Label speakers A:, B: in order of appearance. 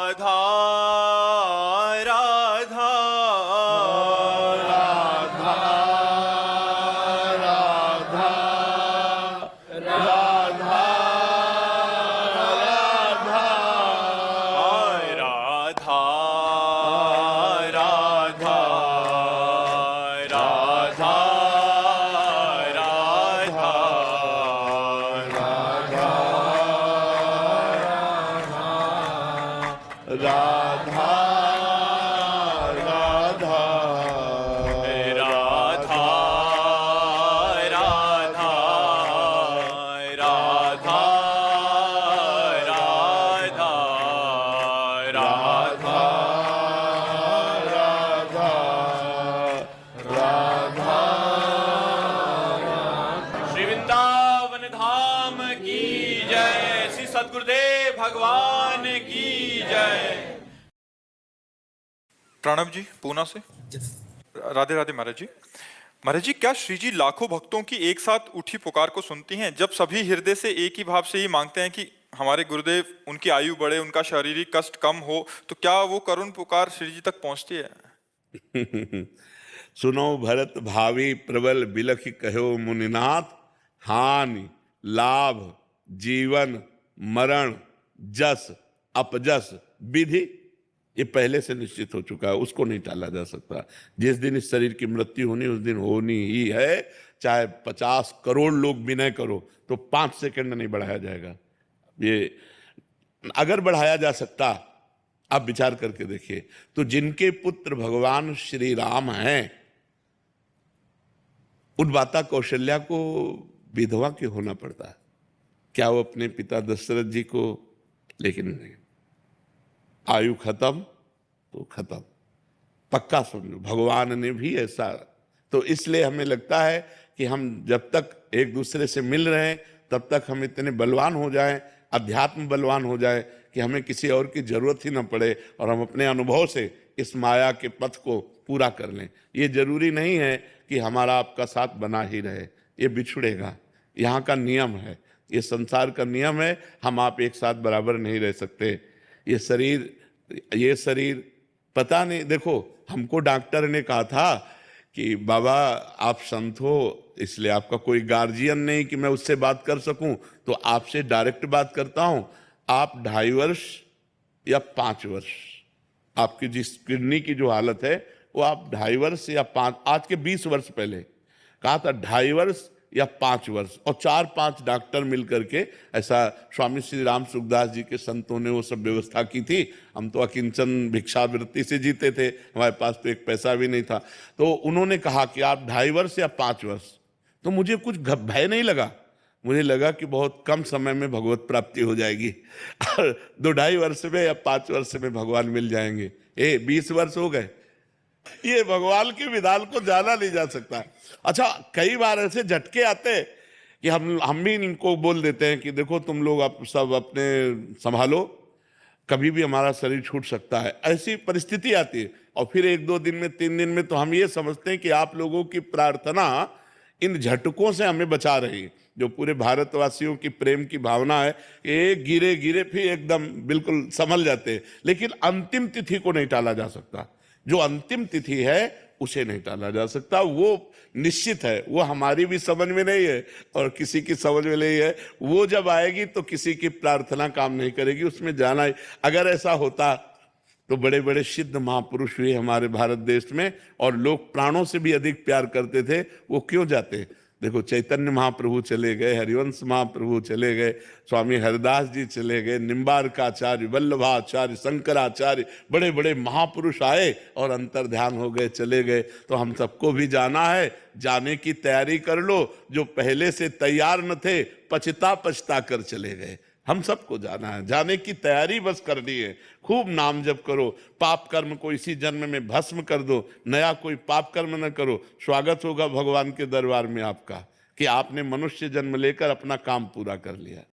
A: राधा राधा
B: राधा राधा राधा राधा
A: राधा राधा राधा
B: राधा राधा
A: राधा राधा राधा राधा राधा
B: राधा
A: श्री वृंदावन धाम की जय। श्री सद्गुरुदेव भगवान की जय।
C: प्रणव जी पूना से। राधे राधे महाराज जी। महाराज जी, क्या श्री जी लाखों भक्तों की एक साथ उठी पुकार को सुनती हैं? जब सभी हृदय से एक ही भाव से ही मांगते हैं कि हमारे गुरुदेव, उनकी आयु बढ़े, उनका शारीरिक कष्ट कम हो, तो क्या वो करुण पुकार श्री जी तक पहुंचती है?
B: सुनो भरत भावी प्रबल बिलखि कहो मुनिनाथ, हानि लाभ जीवन मरण जस अपजस विधि ये पहले से निश्चित हो चुका है, उसको नहीं टाला जा सकता। जिस दिन इस शरीर की मृत्यु होनी उस दिन होनी ही है, चाहे 50 करोड़ लोग विनय करो तो 5 सेकंड नहीं बढ़ाया जाएगा। ये अगर बढ़ाया जा सकता, आप विचार करके देखिए, तो जिनके पुत्र भगवान श्री राम हैं, उन माता कौशल्या को विधवा क्यों होना पड़ता? क्या वो अपने पिता दशरथ जी को? लेकिन नहीं, आयु खत्म तो खत्म, पक्का समझो भगवान ने भी ऐसा। तो इसलिए हमें लगता है कि हम जब तक एक दूसरे से मिल रहे हैं तब तक हम इतने बलवान हो जाएं, अध्यात्म बलवान हो जाए कि हमें किसी और की जरूरत ही न पड़े और हम अपने अनुभव से इस माया के पथ को पूरा कर लें। ये जरूरी नहीं है कि हमारा आपका साथ बना ही रहे, ये बिछुड़ेगा। यहाँ का नियम है, ये संसार का नियम है, हम आप एक साथ बराबर नहीं रह सकते। ये शरीर पता नहीं, देखो हमको डॉक्टर ने कहा था कि बाबा आप संत हो, इसलिए आपका कोई गार्जियन नहीं कि मैं उससे बात कर सकूं, तो आपसे डायरेक्ट बात करता हूं। आप 2.5 वर्ष या 5 वर्ष, आपकी जिस किडनी की जो हालत है वो आप 2.5 वर्ष या 5, आज के 20 वर्ष पहले कहा था 2.5 वर्ष या 5 वर्ष, और 4-5 डॉक्टर मिलकर के ऐसा स्वामी श्री राम सुखदास जी के संतों ने वो सब व्यवस्था की थी। हम तो अकिंचन भिक्षावृत्ति से जीते थे, हमारे पास तो एक पैसा भी नहीं था। तो उन्होंने कहा कि आप 2.5 वर्ष या 5 वर्ष, तो मुझे कुछ भय नहीं लगा, मुझे लगा कि बहुत कम समय में भगवत प्राप्ति हो जाएगी और 2-2.5 वर्ष में या 5 वर्ष में भगवान मिल जाएंगे। 20 वर्ष हो गए, ये भगवान के विधान को जाना नहीं जा सकता। अच्छा, कई बार ऐसे झटके आते हैं कि हम भी इनको बोल देते हैं कि देखो तुम लोग आप सब अपने संभालो, कभी भी हमारा शरीर छूट सकता है, ऐसी परिस्थिति आती है। और फिर 1-2 दिन में 3 दिन में तो हम ये समझते हैं कि आप लोगों की प्रार्थना इन झटकों से हमें बचा रही है। जो पूरे भारतवासियों की प्रेम की भावना है, एक गिरे गिरे फिर एकदम बिल्कुल संभल जाते हैं, लेकिन अंतिम तिथि को नहीं टाला जा सकता। जो अंतिम तिथि है उसे नहीं टाला जा सकता, वो निश्चित है, वो हमारी भी समझ में नहीं है और किसी की समझ में नहीं है। वो जब आएगी तो किसी की प्रार्थना काम नहीं करेगी, उसमें जाना ही। अगर ऐसा होता तो बड़े बड़े सिद्ध महापुरुष हुए हमारे भारत देश में, और लोग प्राणों से भी अधिक प्यार करते थे, वो क्यों जाते? देखो चैतन्य महाप्रभु चले गए, हरिवंश महाप्रभु चले गए, स्वामी हरिदास जी चले गए, निम्बारकाचार्य, वल्लभाचार्य, शंकराचार्य, बड़े बड़े महापुरुष आए और अंतर्ध्यान हो गए, चले गए। तो हम सबको भी जाना है, जाने की तैयारी कर लो। जो पहले से तैयार न थे पछता पछता कर चले गए। हम सबको जाना है, जाने की तैयारी बस करनी है। खूब नाम जप करो, पाप कर्म को इसी जन्म में भस्म कर दो, नया कोई पाप कर्म न करो। स्वागत होगा भगवान के दरबार में आपका कि आपने मनुष्य जन्म लेकर अपना काम पूरा कर लिया।